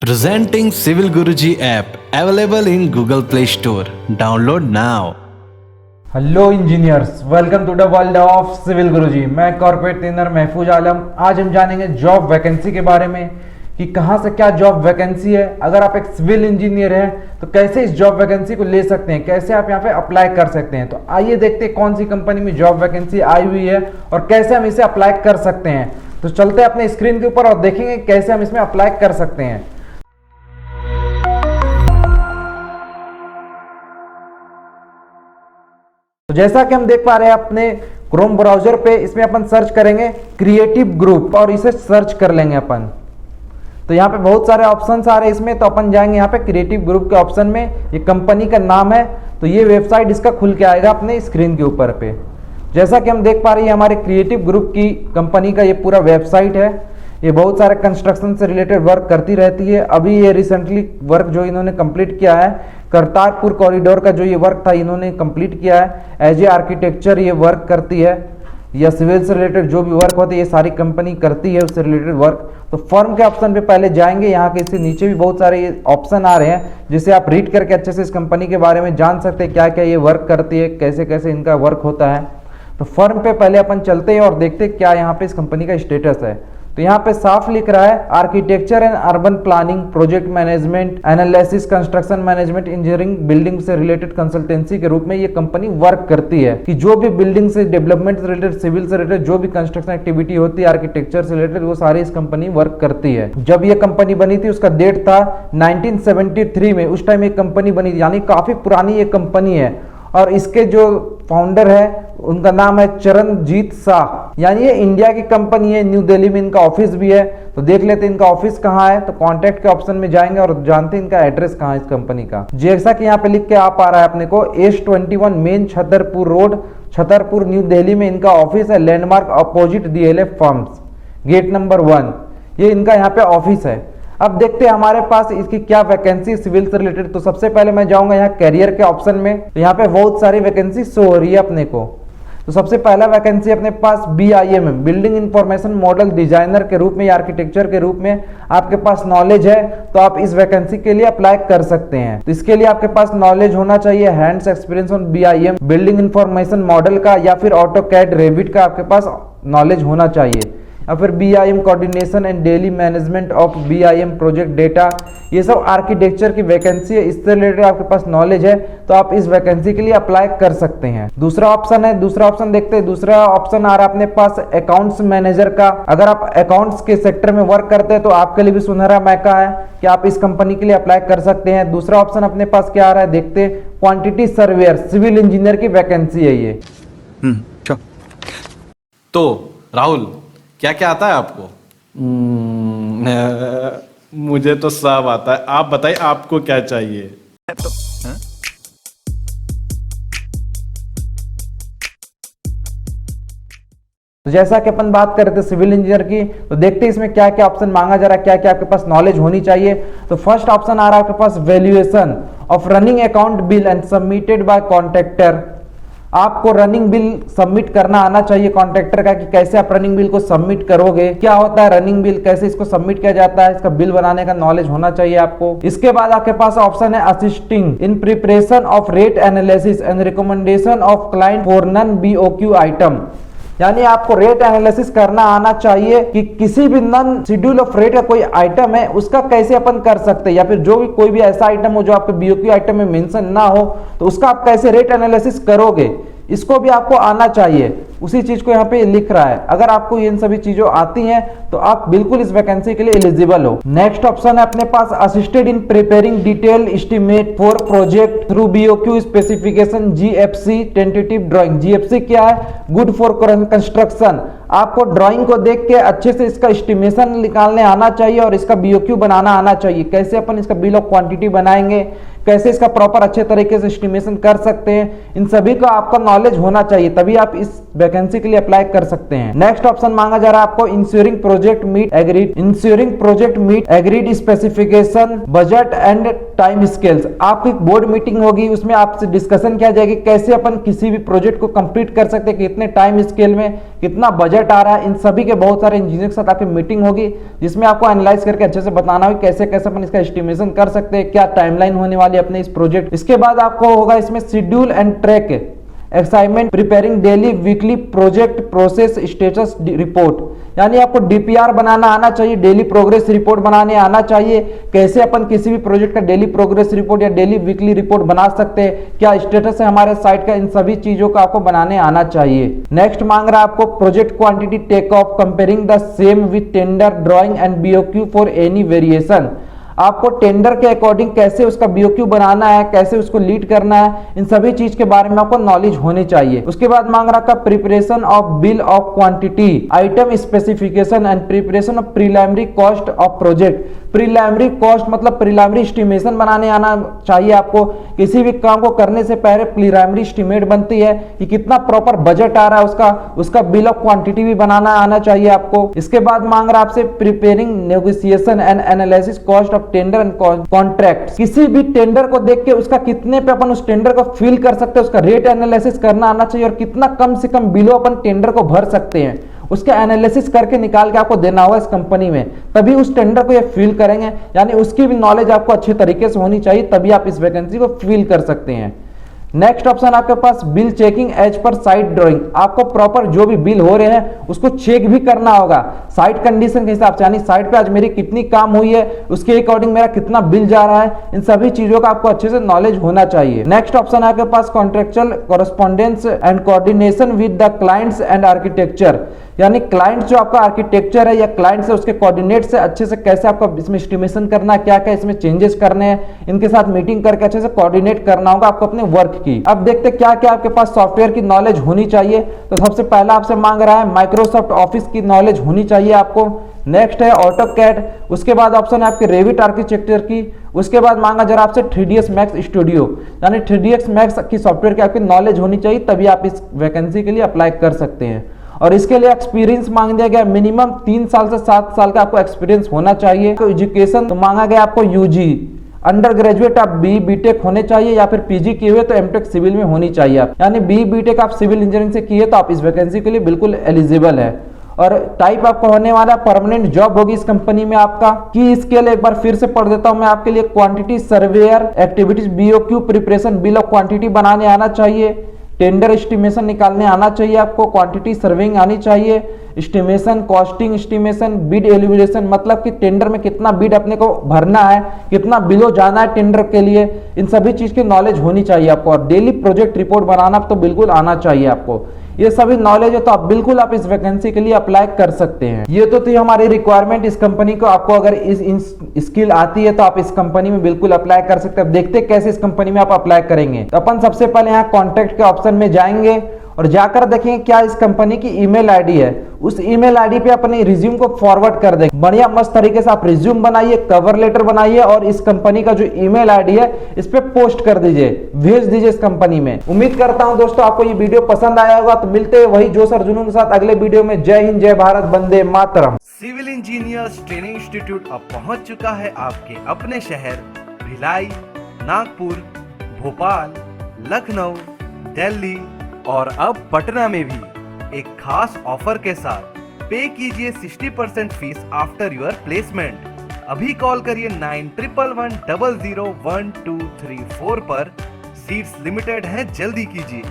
Presenting Civil Guruji app available in Google Play Store. Download now. Hello engineers, welcome to the world of civil Guruji. मैं corporate trainer महफूज आलम। आज हम जानेंगे job vacancy के बारे में कि कहां से क्या जॉब वैकेंसी है। अगर आप एक सिविल इंजीनियर हैं तो कैसे इस जॉब वैकेंसी को ले सकते हैं, कैसे आप यहां पे अप्लाई कर सकते हैं। तो आइए देखते हैं कौन सी कंपनी में जॉब वैकेंसी आई हुई है और कैसे हम इसे अप्लाई कर सकते हैं। तो चलते हैं अपने स्क्रीन के ऊपर और देखेंगे कैसे हम इसमें अप्लाई कर सकते हैं। तो जैसा कि हम देख पा रहे हैं अपने क्रोम ब्राउजर पे, इसमें अपन सर्च करेंगे क्रिएटिव ग्रुप और इसे सर्च कर लेंगे अपन। तो यहाँ पे बहुत सारे ऑप्शंस आ रहे हैं इसमें, तो अपन जाएंगे यहाँ पे क्रिएटिव ग्रुप के ऑप्शन में। ये कंपनी का नाम है, तो ये वेबसाइट इसका खुल के आएगा अपने स्क्रीन के ऊपर पे। जैसा कि हम देख पा रहे हैं हमारे क्रिएटिव ग्रुप की कंपनी का ये पूरा वेबसाइट है। ये बहुत सारे कंस्ट्रक्शन से रिलेटेड वर्क करती रहती है। अभी ये रिसेंटली वर्क जो इन्होंने कंप्लीट किया है, करतारपुर कॉरिडोर का जो ये वर्क था इन्होंने कंप्लीट किया है। एज ए आर्किटेक्चर ये वर्क करती है, या सिविल से रिलेटेड जो भी वर्क होते हैं ये सारी कंपनी करती है उससे रिलेटेड वर्क। तो फर्म के ऑप्शन पे पहले जाएंगे। यहाँ के इससे नीचे भी बहुत सारे ऑप्शन आ रहे हैं जिसे आप रीड करके अच्छे से इस कंपनी के बारे में जान सकते हैं, क्या क्या ये वर्क करती है, कैसे कैसे इनका वर्क होता है। तो फर्म पे पहले अपन चलते हैं और देखते हैं क्या यहाँ पे इस कंपनी का स्टेटस है। तो यहाँ पे साफ लिख रहा है architecture and urban planning, project management, analysis, construction management, engineering, building से रिलेटेड कंसल्टेंसी के रूप में ये कंपनी वर्क करती है कि जो भी बिल्डिंग से, डेवलपमेंट से रिलेटेड, सिविल से रिलेटेड जो भी कंस्ट्रक्शन एक्टिविटी होती है, आर्किटेक्चर से रिलेटेड, वो सारी इस कंपनी वर्क करती है। जब ये कंपनी बनी थी उसका डेट था 1973 में, उस टाइम एक कंपनी बनी थी, यानी काफी पुरानी ये कंपनी है। और इसके जो फाउंडर है उनका नाम है चरणजीत शाह, यानी ये इंडिया की कंपनी है। न्यू दिल्ली में इनका ऑफिस भी है। तो देख लेते हैं इनका ऑफिस कहाँ है। तो कॉन्टैक्ट के ऑप्शन में जाएंगे और जानते हैं इनका एड्रेस कहाँ है इस कंपनी का। जैसा कि यहाँ पे लिख के आ पा रहा है अपने को, S21 main Chhatarpur road, Chhatarpur, new Delhi में इनका ऑफिस है। Landmark opposite DLF farms, gate number 1, ये इनका यहाँ पे ऑफिस है। अब देखते हैं हमारे पास इसकी क्या वैकेंसी सिविल से रिलेटेड। तो सबसे पहले मैं जाऊंगा यहाँ कैरियर के ऑप्शन में। तो यहाँ पे बहुत सारी वैकेंसी शो हो रही है अपने को। तो सबसे पहला वैकेंसी अपने पास BIM, building information model designer के रूप में या आर्किटेक्चर के रूप में आपके पास नॉलेज है तो आप इस वैकेंसी के लिए अप्लाई कर सकते हैं। तो इसके लिए आपके पास नॉलेज होना चाहिए, hands experience on BIM, building information model का, या फिर ऑटोकैड, रेविट का आपके पास नॉलेज होना चाहिए, या फिर BIM coordination and daily management of BIM project data. ये सब आर्किटेक्चर की वैकेंसी है, इससे रिलेटेड आपके पास नॉलेज है तो आप इस वैकेंसी के लिए अप्लाई कर सकते हैं। दूसरा ऑप्शन है, दूसरा ऑप्शन देखते हैं। दूसरा ऑप्शन आ रहा है अपने पास अकाउंट्स मैनेजर का। अगर आप अकाउंट्स के सेक्टर में वर्क करते हैं तो आपके लिए भी सुनहरा मौका है कि आप इस कंपनी के लिए अप्लाई कर सकते हैं। दूसरा ऑप्शन अपने पास क्या आ रहा है देखते हैं, क्वांटिटी सर्वेयर, सिविल इंजीनियर की वैकेंसी है ये। तो राहुल, क्या क्या आता है आपको? मुझे तो सब आता है। आप बताइए आपको क्या चाहिए? तो जैसा कि अपन बात कर रहे थे सिविल इंजीनियर की, तो देखते हैं इसमें क्या क्या ऑप्शन मांगा जा रहा है, क्या क्या आपके पास नॉलेज होनी चाहिए। तो फर्स्ट ऑप्शन आ रहा है आपके पास valuation of running account bill and submitted by contractor. आपको रनिंग बिल सबमिट करना आना चाहिए कॉन्ट्रैक्टर का, कि कैसे आप रनिंग बिल को सबमिट करोगे, क्या होता है रनिंग बिल, कैसे इसको सबमिट किया जाता है, इसका बिल बनाने का नॉलेज होना चाहिए आपको। इसके बाद आपके पास ऑप्शन है assisting in preparation of rate analysis and recommendation of client for non BOQ item, यानी आपको रेट एनालिसिस करना आना चाहिए कि किसी भी नॉन शेड्यूल ऑफ रेट का कोई आइटम है उसका कैसे अपन कर सकते हैं, या फिर जो भी कोई भी ऐसा आइटम हो जो आपके BOQ आइटम में मेंशन ना हो तो उसका आप कैसे रेट एनालिसिस करोगे, इसको भी आपको आना चाहिए। उसी चीज को यहाँ पे लिख रहा है। अगर आपको इन सभी चीजों आती हैं तो आप बिल्कुल इस वैकेंसी के लिए एलिजिबल हो। नेक्स्ट ऑप्शन है अपने पास assisted in preparing detail estimate for project through BOQ specification GFC tentative drawing. GFC क्या है? Good for construction. आपको ड्राइंग को देख के अच्छे से इसका एस्टिमेशन निकालने आना चाहिए और इसका BOQ बनाना आना चाहिए। कैसे अपन इसका बिल ऑफ क्वांटिटी बनाएंगे, कैसे इसका प्रॉपर अच्छे तरीके से एस्टिमेशन कर सकते हैं, इन सभी का आपका नॉलेज होना चाहिए, तभी आप इस वैकेंसी के लिए अप्लाई कर सकते हैं। नेक्स्ट ऑप्शन मांगा जा रहा है आपको ensuring project meet agreed specification budget and time scales. आपकी बोर्ड मीटिंग होगी, उसमें आपसे डिस्कशन किया जाएगी कैसे अपन किसी भी प्रोजेक्ट को कंप्लीट कर सकते हैं, कितने टाइम स्केल में, कितना बजट आ रहा है, इन सभी के बहुत सारे इंजीनियर के साथ आपकी मीटिंग होगी, जिसमें आपको एनालाइज करके अच्छे से बताना होगा कैसे कैसे अपन इसका एस्टिमेशन कर सकते हैं, क्या टाइमलाइन होने वाली है अपने इस प्रोजेक्ट। इसके बाद आपको होगा इसमें schedule and track assignment preparing daily weekly project process status report, यानी आपको डीपीआर बनाना आना चाहिए, डेली प्रोग्रेस रिपोर्ट बनाने आना चाहिए, कैसे अपन किसी भी प्रोजेक्ट का डेली प्रोग्रेस रिपोर्ट या डेली वीकली रिपोर्ट बना सकते हैं, क्या स्टेटस है हमारे साइट का, इन सभी चीजों का आपको बनाने आना चाहिए। नेक्स्ट मांग रहा है आपको project quantity take off comparing the same with tender drawing and BOQ for any variation. आपको टेंडर के अकॉर्डिंग कैसे उसका बीओक्यू बनाना है, कैसे उसको लीड करना है, इन सभी चीज के बारे में आपको नॉलेज होनी चाहिए। उसके बाद मांग रहा था preparation of bill of quantity item specification and preparation of preliminary cost of project. Preliminary cost मतलब प्रीलिमिनरी एस्टिमेशन बनाने आना चाहिए आपको। किसी भी काम को करने से पहले प्रीलिमिनरी एस्टिमेट बनती है कि कितना प्रॉपर बजट आ रहा है, उसका बिल ऑफ क्वांटिटी भी बनाना आना चाहिए आपको। इसके बाद मांग रहा आपसे preparing negotiation and analysis cost of tender and contract. किसी भी टेंडर को देख के उसका कितने पे अपन उस टेंडर को फिल कर सकते हैं, उसका रेट एनालिसिस करना आना चाहिए और कितना कम से कम बिलो अपन टेंडर को भर सकते हैं, उसका एनालिसिस करके निकाल के आपको देना होगा इस कंपनी में, तभी उस टेंडर को ये फिल करेंगे। यानी उसकी भी नॉलेज आपको अच्छे तरीके से होनी चाहिए, तभी आप इस वैकेंसी को फिल कर सकते हैं। नेक्स्ट ऑप्शन आपके पास bill checking as per site drawing. आपको प्रॉपर जो भी बिल हो रहे हैं उसको चेक भी करना होगा साइट कंडीशन के हिसाब से, यानी साइट पे आज मेरी कितनी काम हुई है उसके अकॉर्डिंग मेरा कितना बिल जा रहा है, इन सभी चीजों का आपको अच्छे से नॉलेज होना चाहिए। नेक्स्ट ऑप्शन है आपके पास contractual correspondence and coordination with the clients and architecture, यानी क्लाइंट जो आपका आर्किटेक्चर है या क्लाइंट से उसके कोऑर्डिनेट से अच्छे से कैसे आपको इसमें एस्टिमेशन करना है, क्या क्या इसमें चेंजेस करने हैं, इनके साथ मीटिंग करके अच्छे से कोऑर्डिनेट करना होगा आपको अपने वर्क की। अब देखते क्या क्या आपके पास सॉफ्टवेयर की नॉलेज होनी चाहिए। तो सबसे पहला आपसे मांग रहा है माइक्रोसॉफ्ट ऑफिस की नॉलेज होनी चाहिए आपको। नेक्स्ट है ऑटोकैड, उसके बाद ऑप्शन है आपके रेविट आर्किटेक्चर की, उसके बाद मांगा जरा आपसे 3ds मैक्स स्टूडियो, यानी 3ds मैक्स की सॉफ्टवेयर की आपकी नॉलेज होनी चाहिए, तभी आप इस वैकेंसी के लिए अप्लाई कर सकते हैं। और इसके लिए एक्सपीरियंस मांग दिया गया मिनिमम 3 साल से 7 साल का आपको एक्सपीरियंस होना चाहिए। तो एजुकेशन तो मांगा गया आपको यूजी, अंडर ग्रेजुएट आप बी बीटेक होने चाहिए या फिर पीजी किए हुए तो एमटेक सिविल में होनी चाहिए आप, यानी बी बीटेक आप सिविल इंजीनियरिंग से किए तो आप इस वैकेंसी के लिए बिल्कुल एलिजिबल है। और टाइप आपका होने वाला परमानेंट जॉब होगी इस कंपनी में आपका। की स्केल एक बार फिर से पढ़ देता हूं मैं आपके लिए, quantity surveyor activities BOQ preparation bill of quantity बनाने आना चाहिए, टेंडर एस्टिमेशन निकालने आना चाहिए आपको, क्वांटिटी सर्विंग आनी चाहिए, estimation costing estimation bid elimination मतलब कि टेंडर में कितना बिड अपने को भरना है, कितना बिलो जाना है टेंडर के लिए, इन सभी चीज की नॉलेज होनी चाहिए आपको। और डेली प्रोजेक्ट रिपोर्ट बनाना तो बिल्कुल आना चाहिए आपको। ये सभी नॉलेज है तो आप बिल्कुल आप इस वैकेंसी के लिए अप्लाई कर सकते हैं। ये तो थी हमारी रिक्वायरमेंट इस कंपनी को। आपको अगर इस स्किल आती है तो आप इस कंपनी में बिल्कुल अप्लाई कर सकते हैं। अब देखते हैं कैसे इस कंपनी में आप अप्लाई करेंगे। तो अपन सबसे पहले यहाँ कॉन्टैक्ट के ऑप्शन में जाएंगे और जाकर देखेंगे क्या इस कंपनी की ईमेल आईडी है। उस ईमेल आईडी पे अपने रिज्यूम को फॉरवर्ड कर देंगे। बढ़िया मस्त तरीके से आप रिज्यूम बनाइए, कवर लेटर बनाइए और इस कंपनी का जो ईमेल आईडी है इस पे पोस्ट कर दीजिए, भेज दीजिए इस कंपनी में। उम्मीद करता हूं दोस्तों आपको ये वीडियो पसंद आया होगा। तो मिलते हैं वही जोश और जुनून के साथ अगले वीडियो में। जय हिंद, जय Bharat, Vande Mataram. Civil engineers training institute अब पहुंच चुका है आपके अपने शहर भिलाई, नागपुर, भोपाल, लखनऊ, दिल्ली और अब पटना में भी एक खास ऑफर के साथ। पे कीजिए 60% फीस आफ्टर योर प्लेसमेंट। अभी कॉल करिए 9111001234 पर। सीट्स लिमिटेड हैं, जल्दी कीजिए।